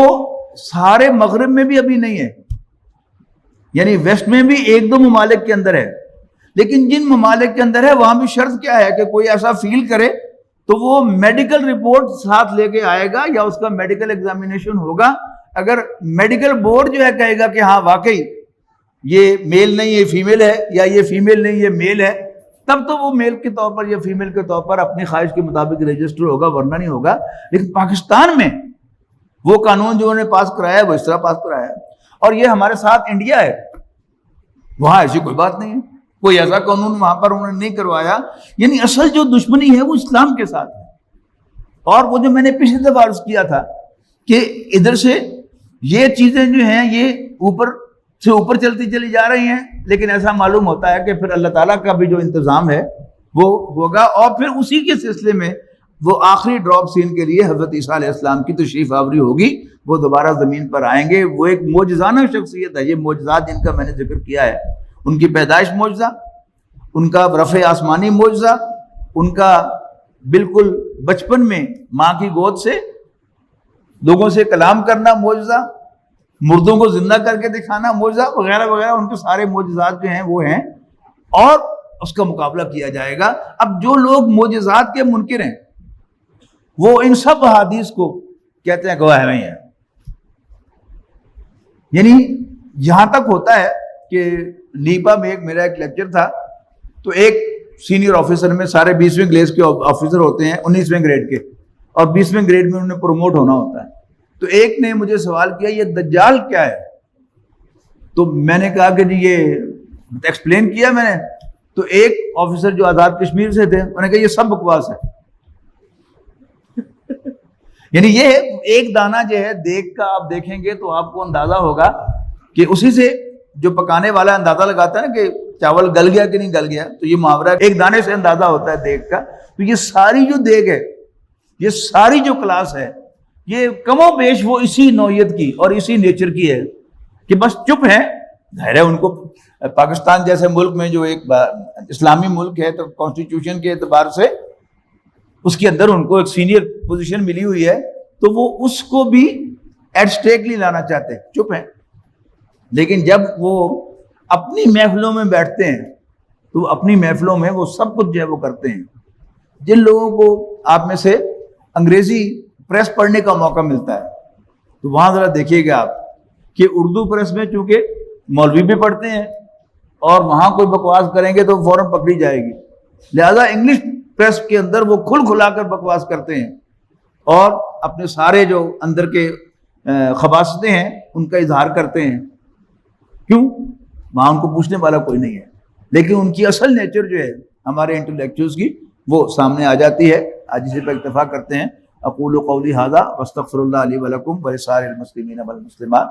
سارے مغرب میں بھی ابھی نہیں ہے. یعنی ویسٹ میں بھی ایک دو ممالک کے اندر ہے، لیکن جن ممالک کے اندر ہے وہاں بھی شرط کیا ہے کہ کوئی ایسا فیل کرے تو وہ میڈیکل رپورٹ ساتھ لے کے آئے گا یا اس کا میڈیکل ایگزامینیشن ہوگا. اگر میڈیکل بورڈ جو ہے کہے گا کہ ہاں واقعی یہ میل نہیں یہ فیمیل ہے, یا یہ فیمیل نہیں یہ میل ہے, تب تو وہ میل کے طور پر یا فیمیل کے طور پر اپنی خواہش کے مطابق رجسٹر ہوگا, ورنہ نہیں ہوگا. لیکن پاکستان میں وہ قانون جو انہوں نے پاس کرایا ہے وہ اس طرح پاس کرایا ہے. اور یہ ہمارے ساتھ انڈیا ہے, وہاں ایسی کوئی بات نہیں ہے, کوئی ایسا قانون وہاں پر انہوں نے نہیں کروایا. یعنی اصل جو دشمنی ہے وہ اسلام کے ساتھ ہے. اور وہ جو میں نے پچھلی دفعہ عرض کیا تھا کہ ادھر سے یہ چیزیں جو ہیں یہ اوپر سے اوپر چلتی چلی جا رہی ہیں, لیکن ایسا معلوم ہوتا ہے کہ پھر اللہ تعالیٰ کا بھی جو انتظام ہے وہ ہوگا. اور پھر اسی کے سلسلے میں وہ آخری ڈراپ سین کے لیے حضرت عیسیٰ علیہ السلام کی تشریف آوری ہوگی, وہ دوبارہ زمین پر آئیں گے. وہ ایک معجزانہ شخصیت ہے. یہ معجزات جن کا میں نے ذکر کیا ہے, ان کی پیدائش معجزہ, ان کا رفع آسمانی معجزہ, ان کا بالکل بچپن میں ماں کی گود سے لوگوں سے کلام کرنا معجزہ, مردوں کو زندہ کر کے دکھانا معجزہ وغیرہ وغیرہ, ان کے سارے معجزات جو ہیں وہ ہیں. اور اس کا مقابلہ کیا جائے گا. اب جو لوگ معجزات کے منکر ہیں وہ ان سب احادیث کو کہتے ہیں گواہ نہیں ہے. یعنی یہاں تک ہوتا ہے کہ نیپا میں میرا ایک لیکچر تھا, تو ایک سینئر آفیسر میں سارے 20ویں گریڈ کے آفیسر ہوتے ہیں 19ویں گریڈ کے, اور 20ویں گریڈ میں انہوں نے پروموٹ ہونا ہوتا ہے. تو ایک نے مجھے سوال کیا یہ دجال کیا ہے؟ تو میں نے کہا کہ جی یہ ایکسپلین کیا میں نے. تو ایک آفیسر جو آزاد کشمیر سے تھے انہوں نے کہا یہ سب بکواس ہے. یعنی یہ ایک دانہ جو ہے دیکھ کا آپ دیکھیں گے تو آپ کو اندازہ ہوگا کہ اسی سے جو پکانے والا اندازہ لگاتا ہے نا کہ چاول گل گیا کہ نہیں گل گیا, تو یہ محاورہ ایک دانے سے اندازہ ہوتا ہے دیکھ کا. تو یہ ساری جو دیکھ ہے, یہ ساری جو کلاس ہے, یہ کم و بیش وہ اسی نوعیت کی اور اسی نیچر کی ہے کہ بس چپ ہے. ظاہر ہے ان کو پاکستان جیسے ملک میں جو ایک اسلامی ملک ہے تو کانسٹیٹیوشن کے اعتبار سے اس کے اندر ان کو ایک سینئر پوزیشن ملی ہوئی ہے, تو وہ اس کو بھی ایٹ سٹیک نہیں لانا چاہتے, چپ ہیں. لیکن جب وہ اپنی محفلوں میں بیٹھتے ہیں تو اپنی محفلوں میں وہ سب کچھ جو ہے وہ کرتے ہیں. جن لوگوں کو آپ میں سے انگریزی پریس پڑھنے کا موقع ملتا ہے تو وہاں ذرا دیکھیے گا آپ کہ اردو پریس میں چونکہ مولوی بھی پڑھتے ہیں اور وہاں کوئی بکواس کریں گے تو فوراً پکڑی جائے گی, لہذا انگلش پریس کے اندر وہ کھل کھلا کر بکواس کرتے ہیں اور اپنے سارے جو اندر کے خباثتیں ہیں ان کا اظہار کرتے ہیں. کیوں؟ وہاں ان کو پوچھنے والا کوئی نہیں ہے, لیکن ان کی اصل نیچر جو ہے ہمارے انٹلیکچوئلز کی وہ سامنے آ جاتی ہے. آج اسی پر اکتفا کرتے ہیں. اقول قولی ھذا واستغفر اللہ لی ولکم ولسائر المسلمین والمسلمات.